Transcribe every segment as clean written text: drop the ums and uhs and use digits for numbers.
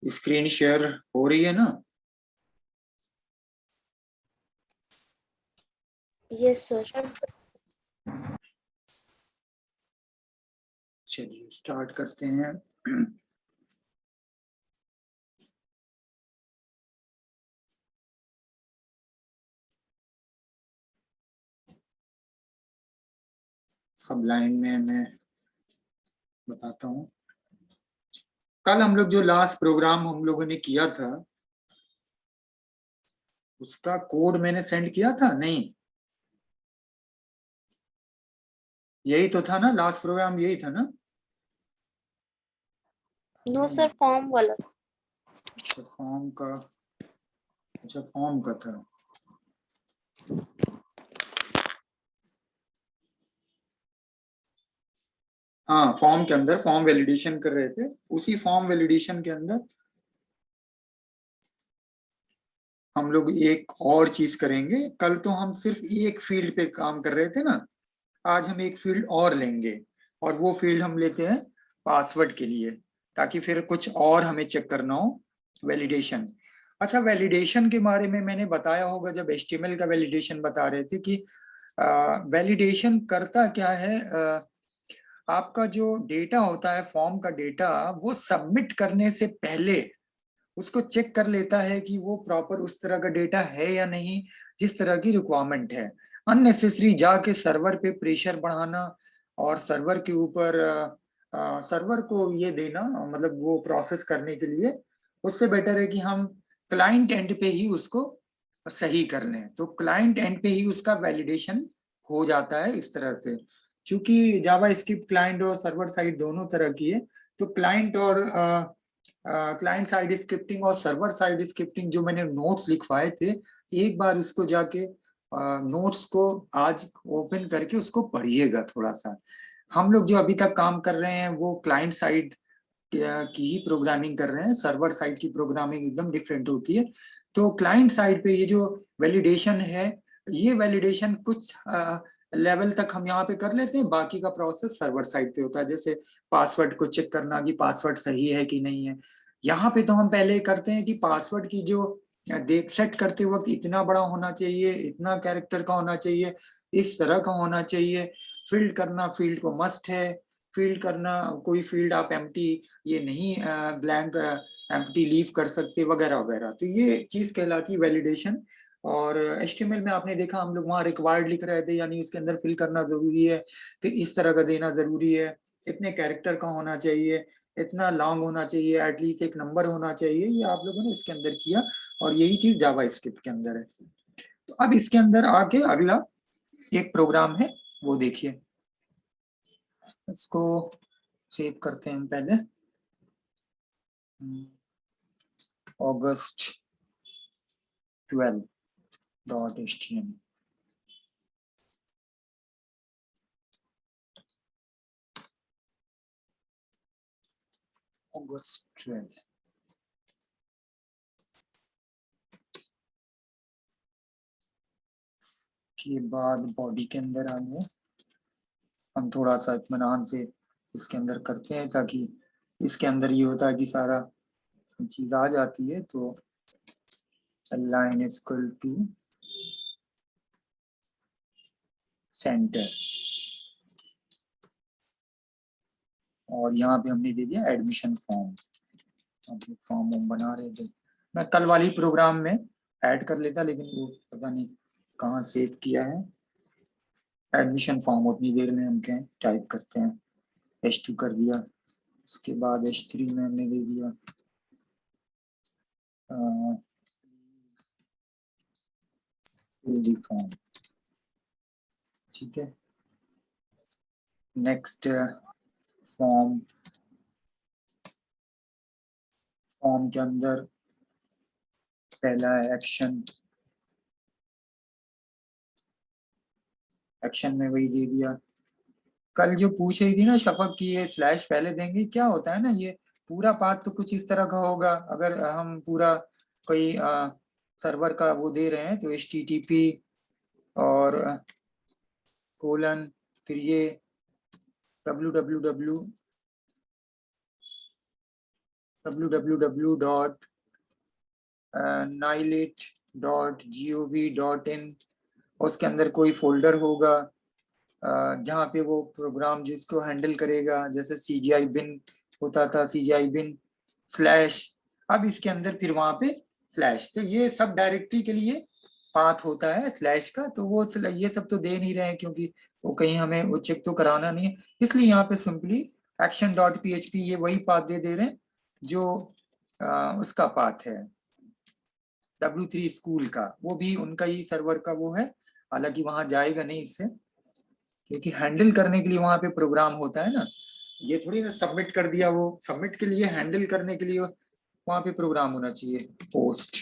Screen share हो रही है ना? Yes sir. चलिए स्टार्ट करते हैं। सब लाइन में मैं बताता हूँ। कल हम लोग जो लास्ट प्रोग्राम हम लोगों ने किया था उसका कोड मैंने सेंड किया था नहीं? यही तो था ना लास्ट प्रोग्राम, यही था ना? नो सर, फॉर्म वाला। अच्छा फॉर्म का, अच्छा फॉर्म का था। हाँ फॉर्म के अंदर फॉर्म वैलिडेशन कर रहे थे, उसी फॉर्म वैलिडेशन के अंदर हम लोग एक और चीज करेंगे। कल तो हम सिर्फ एक फील्ड पे काम कर रहे थे ना, आज हम एक फील्ड और लेंगे और वो फील्ड हम लेते हैं पासवर्ड के लिए, ताकि फिर कुछ और हमें चेक करना हो। वैलिडेशन, अच्छा वैलिडेशन के बारे में मैंने बताया होगा जब HTML का वैलिडेशन बता रहे थे कि वैलिडेशन करता क्या है। आपका जो डेटा होता है, फॉर्म का डेटा, वो सबमिट करने से पहले उसको चेक कर लेता है कि वो प्रॉपर उस तरह का डेटा है या नहीं जिस तरह की रिक्वायरमेंट है। अननेसेसरी जाके सर्वर पे प्रेशर बढ़ाना और सर्वर के ऊपर सर्वर को ये देना, मतलब वो प्रोसेस करने के लिए, उससे बेटर है कि हम क्लाइंट एंड पे ही उसको सही कर लें। तो क्लाइंट एंड पे ही उसका वैलिडेशन हो जाता है इस तरह से। क्योंकि जावा स्क्रिप्ट क्लाइंट और सर्वर साइड दोनों तरह की है, तो क्लाइंट और क्लाइंट साइड स्क्रिप्टिंग और सर्वर साइड स्क्रिप्टिंग जो मैंने नोट्स लिखवाए थे, एक बार उसको जाके नोट्स को आज ओपन करके उसको पढ़िएगा थोड़ा सा। हम लोग जो अभी तक काम कर रहे हैं वो क्लाइंट साइड की ही प्रोग्रामिंग कर रहे हैं, सर्वर साइड की प्रोग्रामिंग एकदम डिफरेंट होती है। तो क्लाइंट साइड पे ये जो वैलिडेशन है, ये वैलिडेशन कुछ लेवल तक हम यहाँ पे कर लेते हैं, बाकी का प्रोसेस सर्वर साइड पे होता है। जैसे पासवर्ड को चेक करना कि पासवर्ड सही है कि नहीं है, यहाँ पे तो हम पहले करते हैं कि पासवर्ड की जो देख सेट करते वक्त इतना बड़ा होना चाहिए, इतना कैरेक्टर का होना चाहिए, इस तरह का होना चाहिए। फील्ड करना, फील्ड को मस्ट है फील्ड करना, कोई फील्ड आप एम्प्टी ये नहीं ब्लैंक एम्प्टी लीव कर सकते वगैरह वगैरह। तो ये चीज कहलाती है वैलिडेशन। और HTML में आपने देखा हम लोग वहाँ रिक्वायर्ड लिख रहे थे, यानी इसके अंदर फिल करना जरूरी है, फिर इस तरह का देना जरूरी है, इतने कैरेक्टर का होना चाहिए, इतना लॉन्ग होना चाहिए, एटलीस्ट एक नंबर होना चाहिए। ये आप लोगों ने इसके अंदर किया और यही चीज जावा स्क्रिप्ट के अंदर है। तो अब इसके अंदर आके अगला एक प्रोग्राम है वो देखिए। इसको सेव करते हैं पहले। August 12.html। August 12 के बाद बॉडी के अंदर आ गए। हम थोड़ा सा इत्मीनान से इसके अंदर करते हैं, ताकि इसके अंदर ये होता है कि सारा चीज आ जाती है। तो line is equal to centre, और यहाँ पे हमने दे दिया एडमिशन फॉर्म। हम फॉर्म हम बना रहे थे, मैं कल वाली प्रोग्राम में ऐड कर लेता, लेकिन वो पता नहीं कहाँ सेव किया है। एडमिशन फॉर्म उतनी देर में हम क्या टाइप करते हैं, H2 कर दिया, उसके बाद H3 में हमने दे दिया फॉर्म। ठीक है, नेक्स्ट फॉर्म, फॉर्म के अंदर पहला है एक्शन, एक्शन में वही दे दिया। कल जो पूछ रही थी ना शफक की ये स्लैश पहले देंगे, क्या होता है ना, ये पूरा पाथ तो कुछ इस तरह का होगा। अगर हम पूरा कोई सर्वर का वो दे रहे हैं तो HTTP और कोलन, फिर ये www www.nilate.gov.in, और उसके अंदर कोई फोल्डर होगा जहाँ पे वो प्रोग्राम जिसको हैंडल करेगा, जैसे CGI बिन होता था, CGI बिन फ्लैश। अब इसके अंदर फिर वहां पे फ्लैश, तो ये सब डायरेक्टरी के लिए पाथ होता है स्लैश का। तो वो ये सब तो दे नहीं रहे हैं क्योंकि वो कहीं हमें वो चेक तो कराना नहीं है, इसलिए यहाँ पे सिंपली action.php ये वही पाथ दे रहे हैं जो उसका पाथ है W3 स्कूल का, वो भी उनका ही सर्वर का वो है। हालांकि वहां जाएगा नहीं इससे, क्योंकि हैंडल करने के लिए वहां पे प्रोग्राम होता है ना, ये थोड़ी ना सबमिट कर दिया, वो सबमिट के लिए हैंडल करने के लिए वहां पे प्रोग्राम होना चाहिए पोस्ट।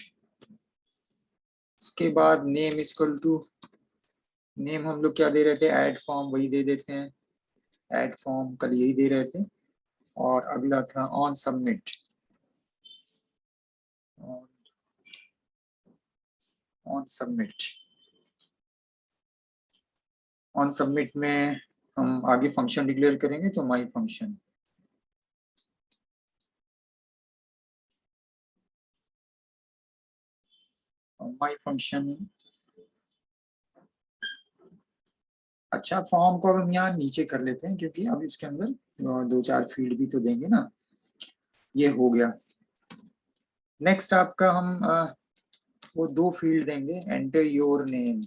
उसके बाद नेम इक्वल टू, नेम हम लोग क्या दे रहे थे, ऐड फॉर्म, वही दे देते हैं, ऐड फॉर्म कल यही दे रहे थे। और अगला था on submit, on submit, on submit में हम आगे फंक्शन डिक्लेयर करेंगे, तो माई फंक्शन, माई फंक्शन। अच्छा, फॉर्म को अब हम यहाँ नीचे कर लेते हैं क्योंकि अब इसके अंदर दो चार फील्ड भी तो देंगे ना। ये हो गया। नेक्स्ट आपका हम वो दो फील्ड देंगे, एंटर योर नेम।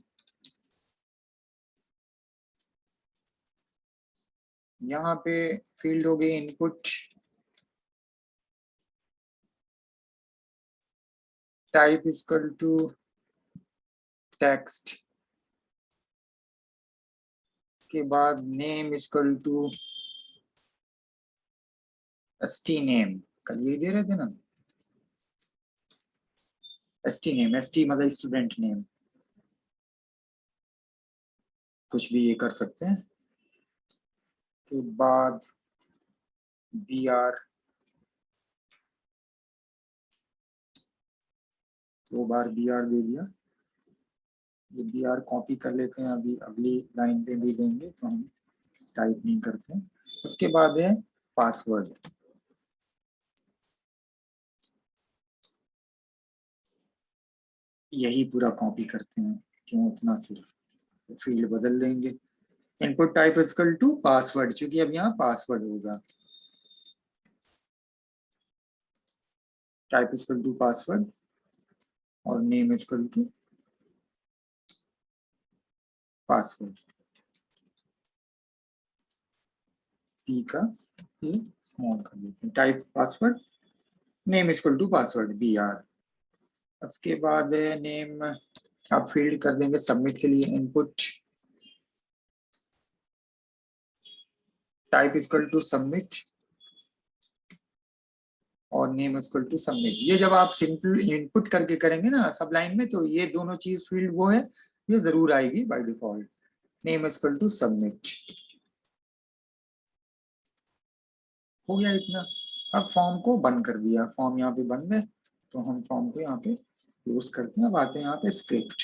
यहाँ पे फील्ड हो गई input, type equal to text, के बाद name equal to st name, कल ये दे रहे थे ना, st नेम, st मतलब स्टूडेंट नेम, कुछ भी ये कर सकते हैं। के बाद br, 2 बार br दे दिया। ये br कॉपी कर लेते हैं, अभी अगली लाइन पे भी देंगे तो हम टाइप नहीं करते। उसके बाद है पासवर्ड, यही पूरा कॉपी करते हैं, क्यों उतना, सिर्फ फील्ड बदल देंगे। Input type equal to password, चूंकि अब यहाँ पासवर्ड होगा, टाइप इक्वल टू पासवर्ड, और name equal to password, P का ये स्मॉल कर देते हैं, type password, name equal to password br। उसके बाद नेम आप फील्ड कर देंगे सबमिट के लिए, input type equal to submit, और नेम इक्वल टू सबमिट। ये जब आप सिंपल इनपुट करके करेंगे ना सब लाइन में, तो ये दोनों चीज फील्ड वो है, ये जरूर आएगी by default, name equal to submit. हो गया इतना। अब फॉर्म को बंद कर दिया, फॉर्म यहाँ पे बंद है, तो हम फॉर्म को यहाँ पे यूज करते हैं। अब आते हैं यहाँ पे स्क्रिप्ट,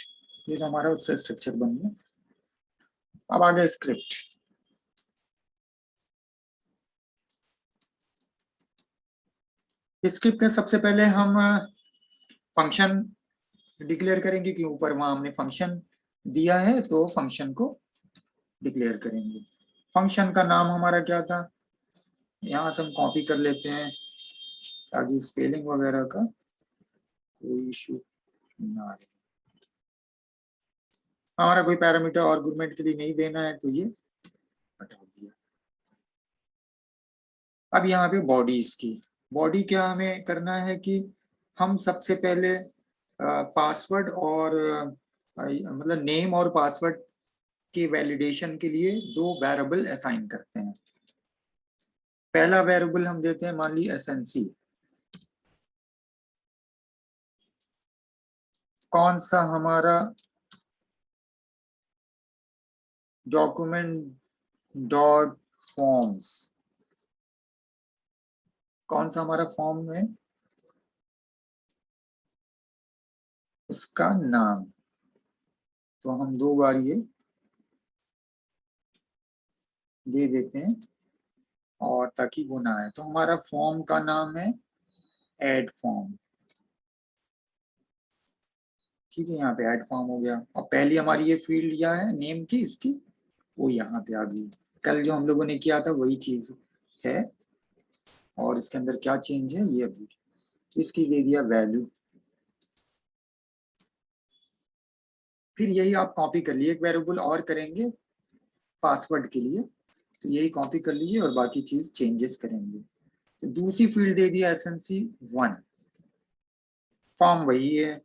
ये तो हमारा उससे स्ट्रक्चर बन गया। अब आ गया स्क्रिप्ट। स्क्रिप्ट में सबसे पहले हम फंक्शन डिक्लेयर करेंगे कि ऊपर वहां हमने फंक्शन दिया है, तो फंक्शन को डिक्लेयर करेंगे। फंक्शन का नाम हमारा क्या था, यहाँ से हम कॉपी कर लेते हैं ताकि स्पेलिंग वगैरह का कोई इशू ना आए। हमारा कोई पैरामीटर आर्गुमेंट के लिए नहीं देना है, तो ये हटा दिया। अब यहाँ पे बॉडी, इसकी बॉडी क्या हमें करना है कि हम सबसे पहले पासवर्ड और मतलब नेम और पासवर्ड के वैलिडेशन के लिए दो वेरिएबल असाइन करते हैं। पहला वेरिएबल हम देते हैं, मान ली एसएनसी, कौन सा हमारा डॉक्यूमेंट डॉट फॉर्म्स, कौन सा हमारा फॉर्म है उसका नाम, तो हम दो बार ये दे देते हैं, और ताकि वो ना आए, तो हमारा फॉर्म का नाम है ऐड फॉर्म। ठीक है, यहाँ पे ऐड फॉर्म हो गया। और पहली हमारी ये फील्ड क्या है नेम की, इसकी वो यहाँ पे आ गई। कल जो हम लोगों ने किया था वही चीज है। और इसके अंदर क्या चेंज है, ये अभी इसकी दे दिया वैल्यू। फिर यही आप कॉपी कर लिए, एक वेरिएबल और करेंगे पासवर्ड के लिए, तो यही कॉपी कर लीजिए और बाकी चीज चेंजेस करेंगे। तो दूसरी फील्ड दे दिया SNC1। फॉर्म वही है,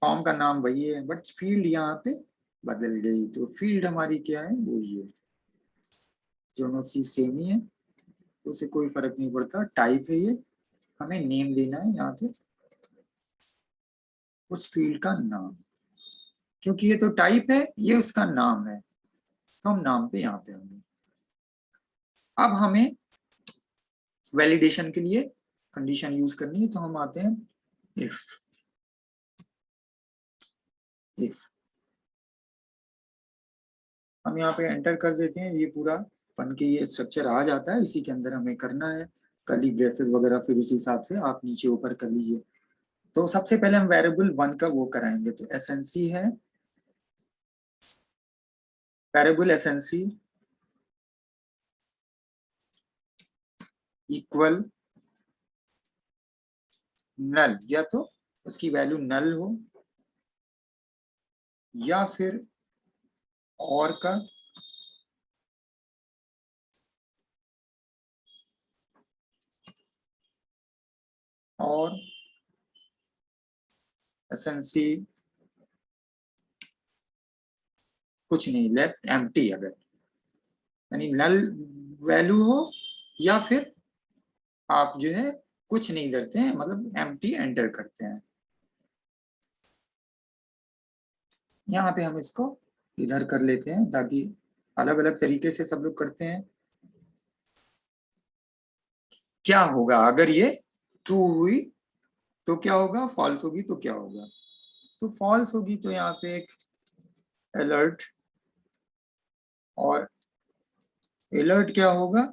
फॉर्म का नाम वही है, बट फील्ड यहाँ पे बदल गई। तो फील्ड हमारी क्या है, वो ये दोनों चीज सेम ही है, तो उसे कोई फर्क नहीं पड़ता। टाइप है ये, हमें नेम देना है यहाँ पे उस फील्ड का नाम, क्योंकि ये तो टाइप है, ये उसका नाम है, तो हम नाम पे यहाँ पे होंगे। अब हमें वैलिडेशन के लिए कंडीशन यूज करनी है, तो हम आते हैं इफ। हम यहाँ पे एंटर कर देते हैं, ये पूरा बन के ये स्ट्रक्चर आ जाता है। इसी के अंदर हमें करना है कर्ली ब्रेसेस वगैरह, फिर उसी हिसाब से आप नीचे ऊपर कर लीजिए। तो सबसे पहले हम वेरिएबल 1 का वो कराएंगे, तो SNC है वेरिएबल SNC इक्वल नल, या तो उसकी वैल्यू नल हो या फिर और का और SNC कुछ नहीं, लेफ्ट एम्प्टी, अगर यानी नल वैल्यू हो या फिर आप जो है कुछ नहीं करते हैं, मतलब एम्प्टी एंटर करते हैं। यहाँ पे हम इसको इधर कर लेते हैं ताकि अलग अलग तरीके से सब लोग करते हैं। क्या होगा अगर ये ट्रू हुई तो क्या होगा, फॉल्स होगी तो क्या होगा। तो फॉल्स होगी तो यहाँ पे एक अलर्ट, और अलर्ट क्या होगा,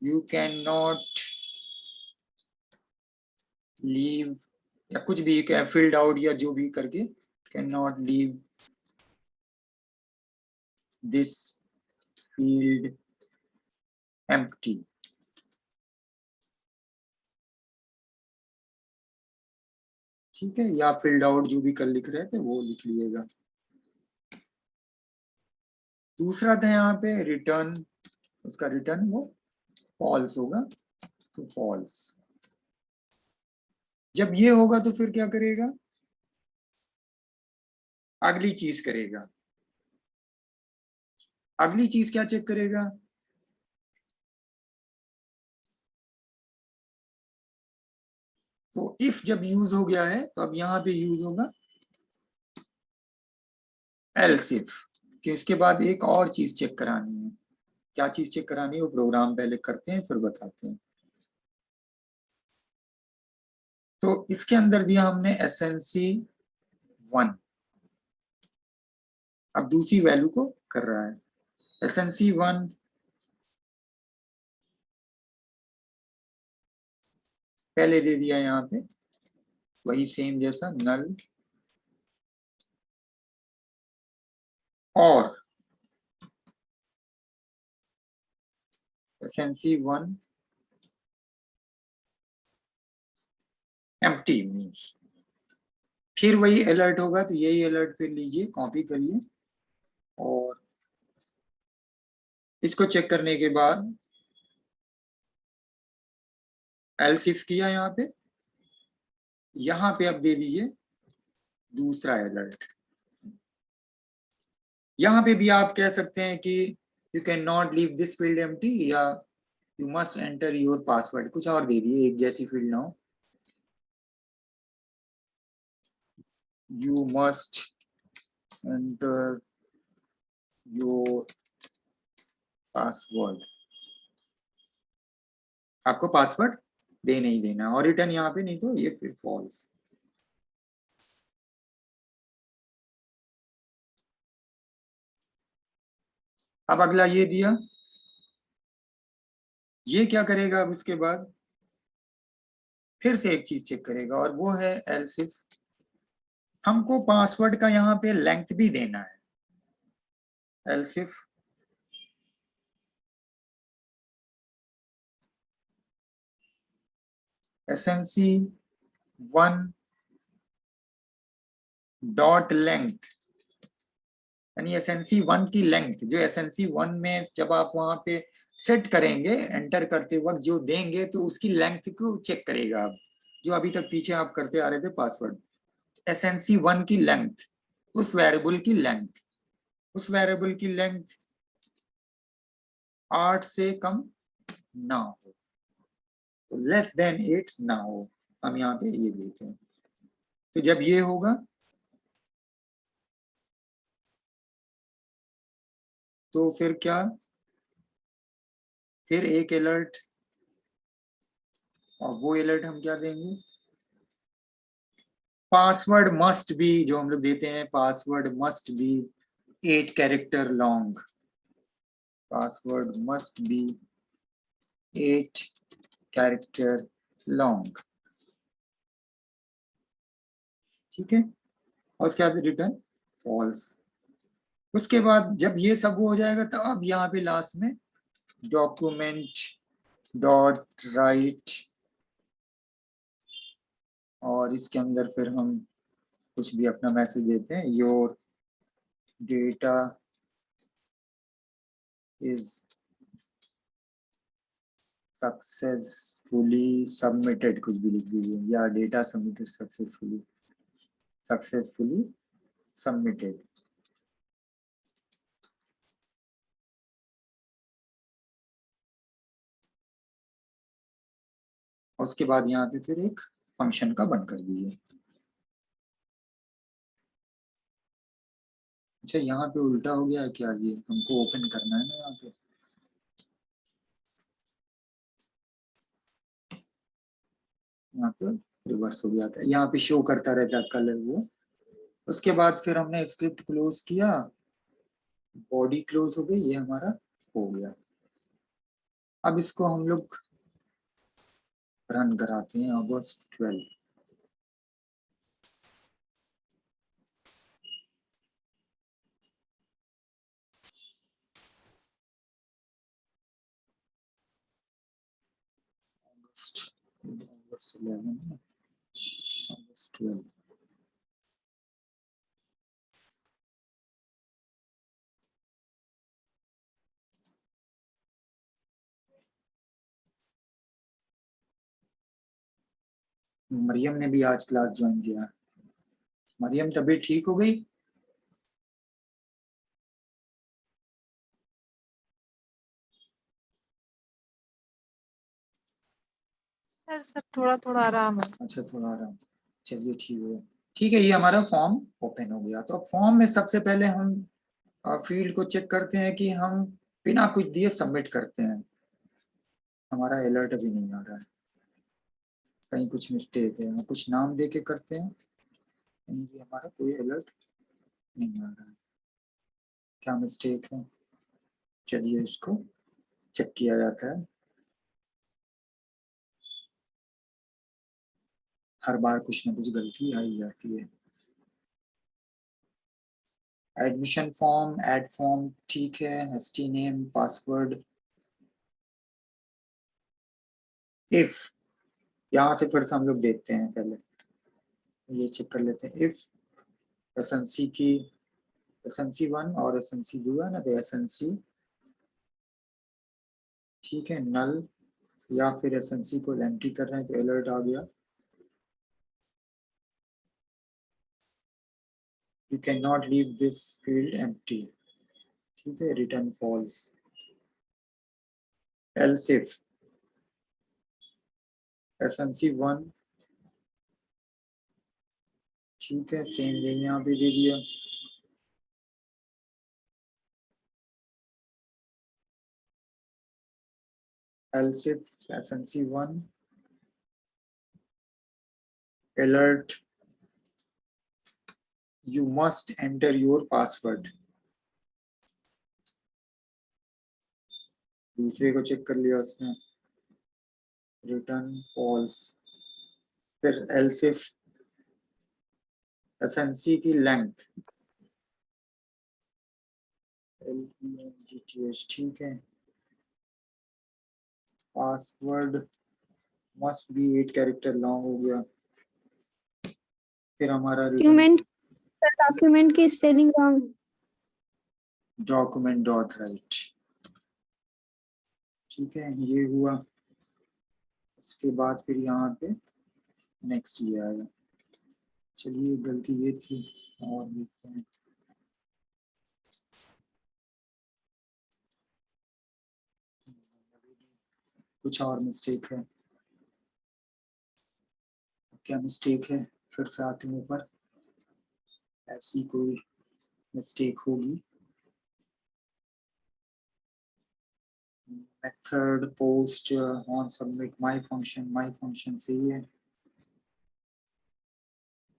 यू कैन नॉट लीव, या कुछ भी फिल्ड आउट या जो भी करके, can not leave this field empty. ठीक है, या फिल्ड आउट जो भी कल लिख रहे थे वो लिख लीजिएगा। दूसरा था यहाँ पे रिटर्न, उसका रिटर्न वो फॉल्स होगा, तो फॉल्स। जब ये होगा तो फिर क्या करेगा, अगली चीज करेगा। अगली चीज क्या चेक करेगा, तो इफ जब यूज हो गया है तो अब यहाँ पे यूज होगा एल्स इफ, कि इसके बाद एक और चीज चेक करानी है। क्या चीज चेक करानी है वो प्रोग्राम पहले करते हैं फिर बताते हैं। तो इसके अंदर दिया हमने SNC1, अब दूसरी वैल्यू को कर रहा है। SNC1 पहले दे दिया यहाँ पे वही सेम जैसा नल, और SNC1 एम्प्टी मीन्स, फिर वही अलर्ट होगा, तो यही अलर्ट फिर लीजिए कॉपी करिए, और इसको चेक करने के बाद एल्स इफ किया यहाँ पे अब दे दीजिए दूसरा अलर्ट। यहाँ पे भी आप कह सकते हैं कि you can not leave this field empty, या you must enter your password, कुछ और दे दिए, एक जैसी फील्ड ना हो। You must enter your password, आपको पासवर्ड दे नहीं देना, और रिटर्न यहाँ पे, नहीं तो ये फिर फॉल्स। अब अगला ये दिया, ये क्या करेगा अब उसके बाद, फिर से एक चीज चेक करेगा और वो है एल्स इफ हमको पासवर्ड का यहाँ पे लेंथ भी देना है। Else if SNC1 dot length, यानी SNC1 की लेंथ जो SNC1 में जब आप वहां पे सेट करेंगे एंटर करते वक्त जो देंगे तो उसकी लेंथ को चेक करेगा आप, जो अभी तक पीछे आप करते आ रहे थे पासवर्ड। SNC1 की लेंथ, उस वेरिएबल की लेंथ, उस वेरिएबल की लेंथ 8 से कम ना हो, तो लेस देन 8 ना हो। हम यहाँ पे ये देते हैं। तो जब ये होगा तो फिर क्या, फिर एक अलर्ट, और वो अलर्ट हम क्या देंगे, पासवर्ड मस्ट बी, जो हम लोग देते हैं password must be 8 character long, password must be 8 character long. ठीक है, और उसके बाद रिटर्न फॉल्स। उसके बाद जब ये सब हो जाएगा तो अब यहाँ पे लास्ट में डॉक्यूमेंट डॉट राइट, और इसके अंदर फिर हम कुछ भी अपना मैसेज देते हैं, your data is successfully submitted, कुछ भी लिख दीजिए, या data submitted successfully, successfully submitted. उसके बाद यहाँ पे फिर एक फंक्शन का बंद कर दीजिए। अच्छा, यहाँ पे उल्टा हो गया है क्या, ये हमको ओपन करना है ना यहाँ पे, यहाँ पे रिवर्स हो गया था, यहाँ पे शो करता रहता कलर वो। उसके बाद फिर हमने स्क्रिप्ट क्लोज किया, बॉडी क्लोज हो गई, ये हमारा हो गया। अब इसको हम लोग रन कराते हैं अगस्त 12। अगस्त 11, अगस्त 12। मरियम ने भी आज क्लास ज्वाइन किया। मरियम तबीयत ठीक हो गई? सर थोड़ा थोड़ा आराम है। अच्छा, थोड़ा आराम, चलिए ठीक है। ठीक है, ये हमारा फॉर्म ओपन हो गया। तो फॉर्म में सबसे पहले हम फील्ड को चेक करते हैं कि हम बिना कुछ दिए सबमिट करते हैं। हमारा अलर्ट अभी नहीं आ रहा है, कहीं कुछ मिस्टेक है, हम कुछ नाम दे के करते हैं, यानी कि हमारा कोई अलर्ट नहीं आ रहा है। क्या मिस्टेक है, चलिए इसको चेक किया जाता है। हर बार कुछ ना कुछ गलती आ ही जाती है। एडमिशन फॉर्म, एड फॉर्म ठीक है, एसटी नेम, पासवर्ड, इफ, यहाँ से फिर से हम लोग देखते हैं, पहले ये चेक कर लेते हैं। इफ एसएनसी की SNC1 और SNC2 है ना, तो SNC ठीक है नल, या फिर SNC को एंट्री कर रहे हैं तो अलर्ट आ गया, you can not leave this field empty. ठीक है, return false. Else if SNC1 ठीक है, सेम वे यहाँ पे दे दिया। Else if SNC1 alert, you must enter your password। दूसरे को चेक कर लिया उसने, रिटर्न फॉल्स। फिर एल्सिफ एसएनसी की लेंथ LENGTH, ठीक है। Password must be 8 character long हो गया। फिर हमारा डॉक्यूमेंट की spelling wrong. Document dot right, ठीक है, ये हुआ। इसके बाद फिर यहाँ पे नेक्स्ट ये आएगा। चलिए गलती ये थी, और देखते हैं। कुछ और मिस्टेक है, क्या मिस्टेक है, फिर से आते हैं ऊपर। ऐसी कोई मिस्टेक होगी। Method post on submit my function सही है।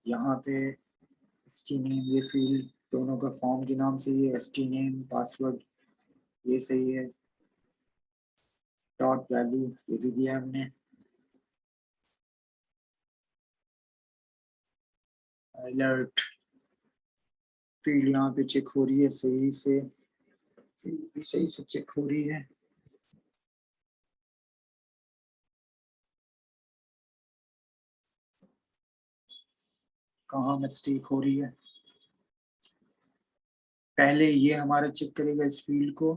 यहाँ पे एसटी नेम, ये फील्ड दोनों का फॉर्म के नाम से ही है। एसटी नेम पासवर्ड ये सही है। डॉट वैल्यू ये भी दिया हमने। अलर्ट फील्ड यहाँ पे चेक हो रही है सही से, सही से चेक हो रही है। कहाँ मिस्टेक हो रही है, पहले ये हमारा चेक करेगा इस फील्ड को,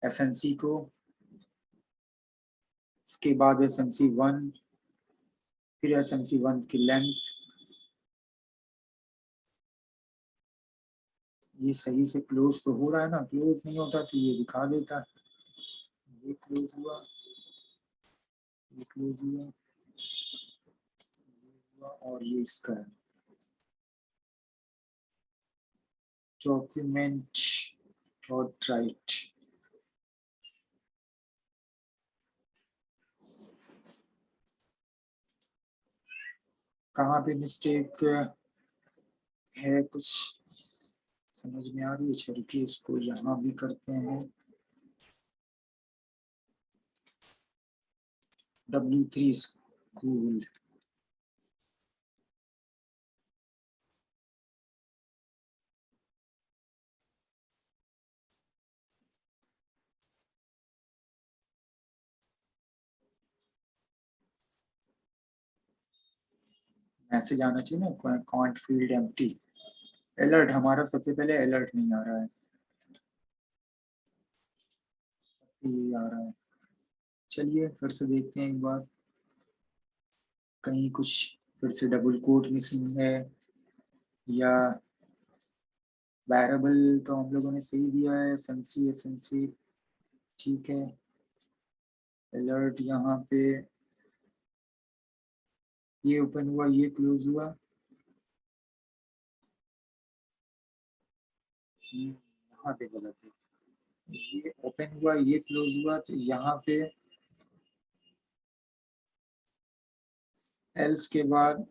एसएनसी को, इसके बाद एसएनसी 1, फिर एसएनसी 1 की लेंथ। ये सही से क्लोज तो हो रहा है ना, क्लोज नहीं होता तो ये दिखा देता। ये क्लोज हुआ, ये क्लोज हुआ, और ये इसका है डॉक्यूमेंट डॉट राइट। कहाँ पे मिस्टेक है, कुछ समझ में आ रही है? अच्छा रुकिए, इसको यहाँ भी करते हैं। W3 स्कूल, मैसेज आना चाहिए ना, कांट फील्ड एम्प्टी। अलर्ट हमारा सबसे पहले अलर्ट नहीं आ रहा है, ये आ रहा है। चलिए फिर से देखते हैं एक बार, कहीं कुछ फिर से डबल कोट मिसिंग है, या वेरिएबल तो हम लोगों ने सही दिया है, एसएनसी ठीक है। अलर्ट यहाँ पे ये ओपन हुआ, ये क्लोज हुआ, यहाँ पे गलत है। ये ओपन हुआ, ये क्लोज हुआ, तो यहाँ पे एल्स के बाद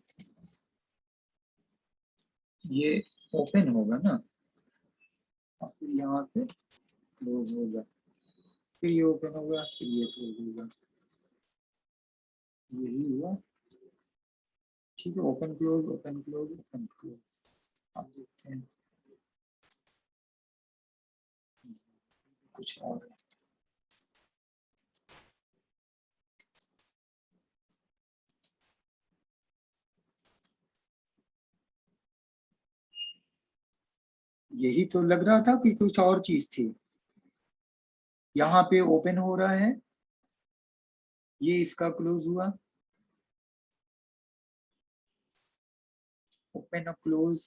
ये ओपन होगा ना, और फिर यहाँ पे क्लोज होगा, फिर ये ओपन होगा, फिर ये क्लोज होगा, यही हुआ। ठीक है, open close open close open close. अब देखते हैं कुछ और है। यही तो लग रहा था कि कुछ और चीज थी। यहाँ पे ओपन हो रहा है, ये इसका क्लोज हुआ, ओपन और close,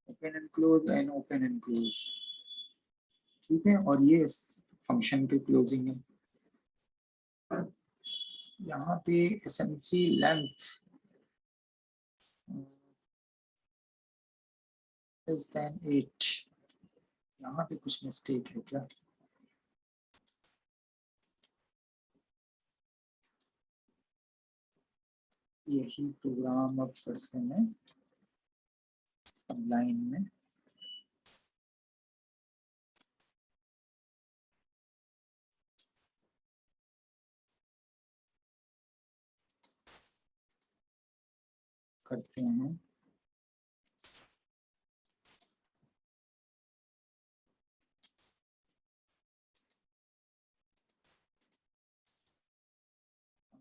open and close and open and close, ठीक है। और ये फंक्शन के क्लोजिंग है। यहाँ पे एसएनसी लेंथ less than 8, यहाँ पे कुछ मिस्टेक है क्या? यही प्रोग्राम अब फिर से मैं सबलाइन में करते हैं।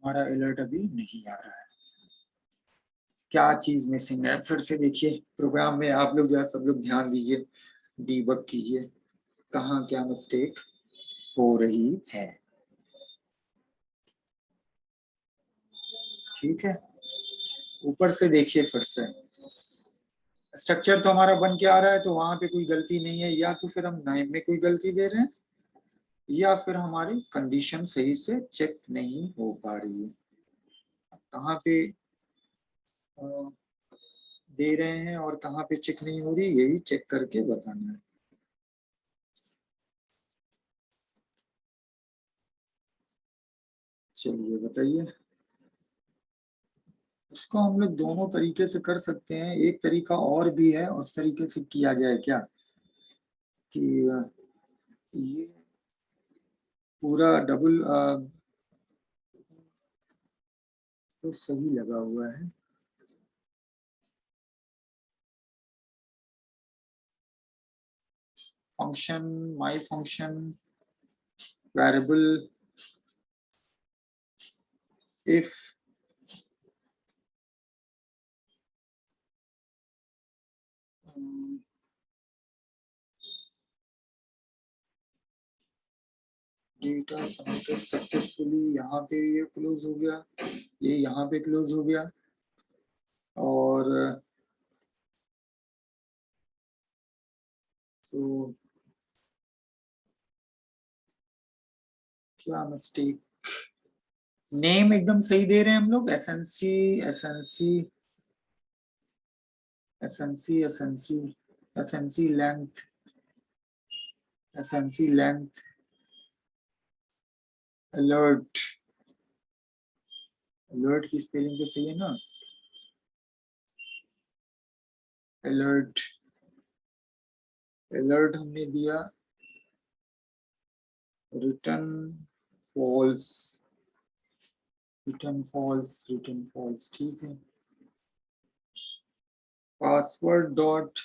हमारा अलर्ट अभी नहीं आ रहा है, क्या चीज मिसिंग है? फिर से देखिए प्रोग्राम में, आप लोग जरा सब लोग ध्यान दीजिए, डीबग कीजिए कहाँ क्या मिस्टेक हो रही है। ठीक है, ऊपर से देखिए फिर से, स्ट्रक्चर तो हमारा बन के आ रहा है, तो वहां पे कोई गलती नहीं है, या तो फिर हम नाम में कोई गलती दे रहे हैं, या फिर हमारी कंडीशन सही से चेक नहीं हो पा रही है। कहाँ पे दे रहे हैं और कहाँ पे चेक नहीं हो रही, यही चेक करके बताना है। चलिए बताइए। इसको हम लोग दोनों तरीके से कर सकते हैं, एक तरीका और भी है, उस तरीके से किया जाए क्या कि ये पूरा डबल तो सही लगा हुआ है। Function, my function, variable, if data submitted successfully, यहाँ पे ये क्लोज हो गया, ये यहाँ पे क्लोज हो गया, और तो क्या मिस्टेक, नेम एकदम सही दे रहे हैं हम लोग, SNC SNC SNC SNC SNC length, SNC length, alert, alert की स्पेलिंग तो सही है ना, अलर्ट, अलर्ट हमने दिया return false, return false, return false, ठीक है। पासवर्ड डॉट,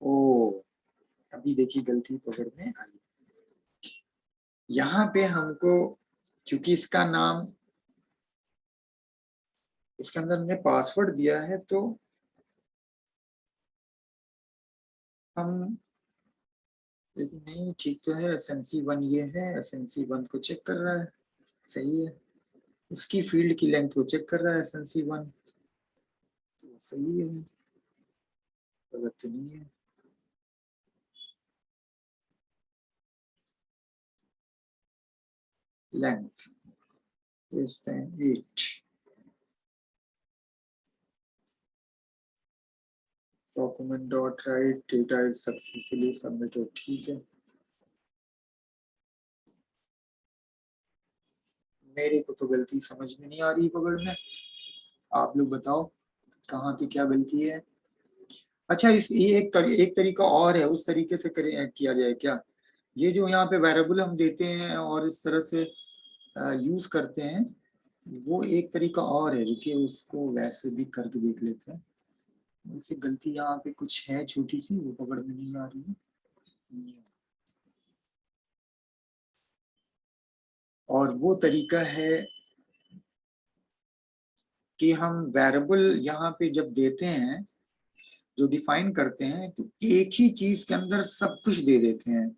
ओ अभी देखिए गलती पकड़ में आई, यहाँ पे हमको क्योंकि इसका नाम, इसके अंदर हमने पासवर्ड दिया है, तो हम, लेकिन नहीं ठीक तो है, SNC1 ये है, SNC1 को चेक कर रहा है, सही है, इसकी फील्ड की लेंथ को चेक कर रहा है SNC1, तो सही है, गलत तो नहीं है। Length 8, document dot right, data is successfully submitted, ठीक है। मेरे को तो गलती समझ में नहीं आ रही पकड़ में, आप लोग बताओ कहाँ पे क्या गलती है। अच्छा, इस ये एक तरीका और है, उस तरीके से किया जाए क्या, ये जो यहाँ पे वेरिएबल हम देते हैं और इस तरह से यूज करते हैं, वो एक तरीका और है, रुकिए उसको वैसे भी करके देख लेते हैं। मुझसे गलती यहाँ पे कुछ है छोटी सी, वो पकड़ में नहीं आ रही है, और वो तरीका है कि हम वेरिएबल यहाँ पे जब देते हैं, जो डिफाइन करते हैं, तो एक ही चीज के अंदर सब कुछ दे देते हैं।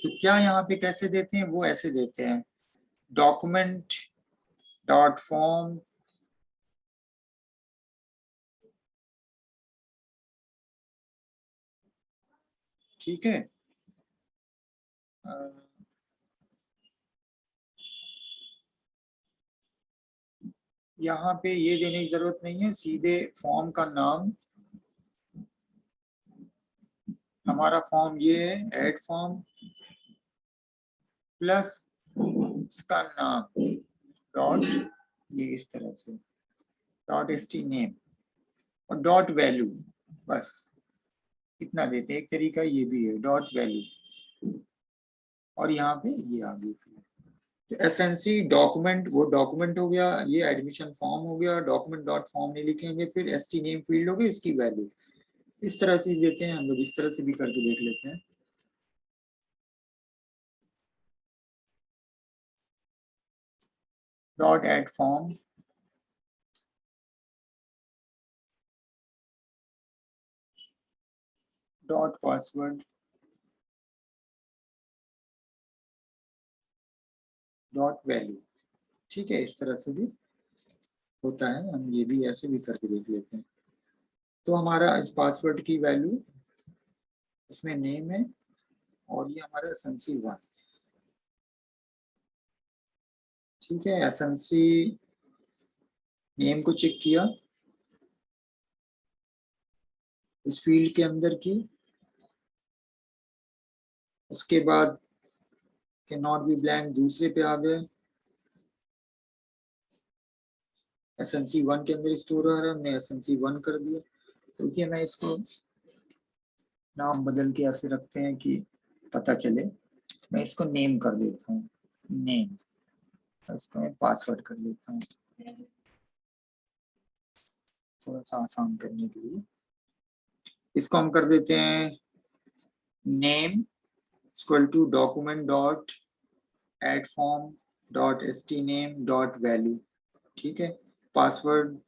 तो क्या यहाँ पे कैसे देते हैं, वो ऐसे देते हैं, डॉक्यूमेंट डॉट फॉर्म, ठीक है, यहाँ पे ये देने की जरूरत नहीं है, सीधे फॉर्म का नाम, हमारा फॉर्म ये है, ऐड फॉर्म प्लस इसका नाम डॉट, ये इस तरह से डॉट st नेम और डॉट वैल्यू, बस इतना देते हैं। एक तरीका ये भी है, डॉट वैल्यू, और यहाँ पे ये आ गई, एसएनसी डॉक्यूमेंट, वो डॉक्यूमेंट हो गया, ये एडमिशन फॉर्म हो गया, डॉक्यूमेंट डॉट फॉर्म नहीं लिखेंगे, फिर एसटी नेम फील्ड होगी, इसकी वैल्यू इस तरह से देते हैं हम लोग। इस तरह से भी करके देख लेते हैं। Dot ed form, dot password, dot value. ठीक है, इस तरह से भी होता है, हम ये भी ऐसे भी करके देख लेते हैं। तो हमारा इस पासवर्ड की वैल्यू, इसमें नेम है, और ये हमारा एसएनसी 1। ठीक है, एसएनसी नेम को चेक किया इस फील्ड के अंदर की, उसके बाद के नॉट बी ब्लैंक दूसरे पे आ गए, एसएनसी 1 के अंदर स्टोर हो रहा है, हमने एसएनसी 1 कर दिया। क्योंकि मैं इसको नाम बदल के ऐसे रखते हैं कि पता चले, मैं इसको नेम कर देता हूँ, नेम, इसको मैं पासवर्ड कर देता हूँ थोड़ा सा आसान करने के लिए। इसको हम कर देते हैं name equal to document dot ed form dot ST name dot value. ठीक है, पासवर्ड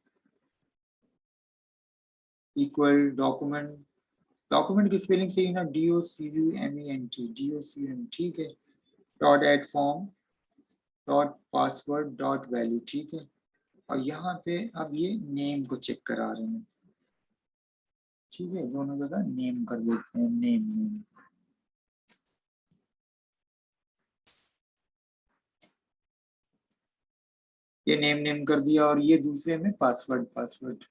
इक्वल डॉक्यूमेंट, डॉक्यूमेंट की स्पेलिंग सही है ना, DOCUMENT, DOCUMENT। ठीक है, dot ed form dot password dot value. ठीक है, और यहाँ पे अब ये नेम को चेक करा रहे हैं। ठीक है, दोनों जगह नेम कर देते हैं, नेम नेम। ये नेम नेम कर दिया, और ये दूसरे में पासवर्ड पासवर्ड।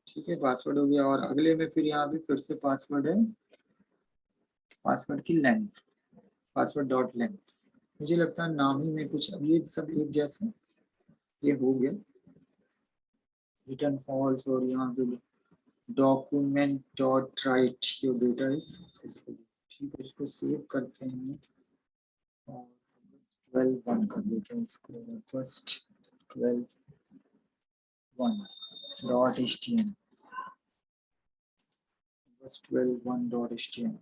ठीक है, पासवर्ड हो गया, और अगले में फिर यहाँ पे फिर से पासवर्ड है, पासवर्ड की लेंथ, पासवर्ड डॉट लेंथ। मुझे लगता है नाम ही में कुछ, अब ये सब एक जैसे ये हो गया, रिटर्न फॉल्स, और यहाँ पे document dot right your data is successful. ठीक है, इसको सेव करते हैं और 12.1 कर देते हैं इसको, फर्स्ट 12.1 डॉट html, बस 12.1 डॉट html।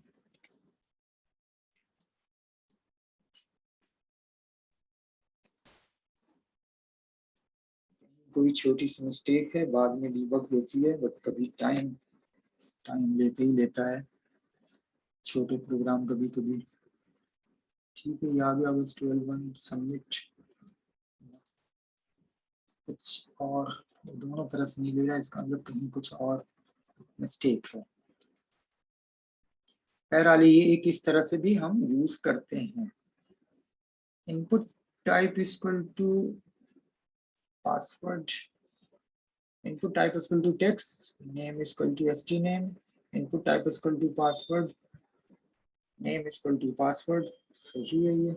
कोई छोटी सी मिस्टेक है, बाद में डीबग होती है, बट कभी टाइम लेते ही लेता है छोटे प्रोग्राम कभी कभी। ठीक है, ये आ गया बस 12.1 सबमिट। कुछ और दोनों तरह से नहीं ले रहा है, इसका मतलब कहीं कुछ और मिस्टेक है। बहरहाल ये एक इस तरह से भी हम यूज करते हैं। Input type equal to password, input type is equal to text, name is equal to st name, input type is equal to password, name is equal to password। सही है ये।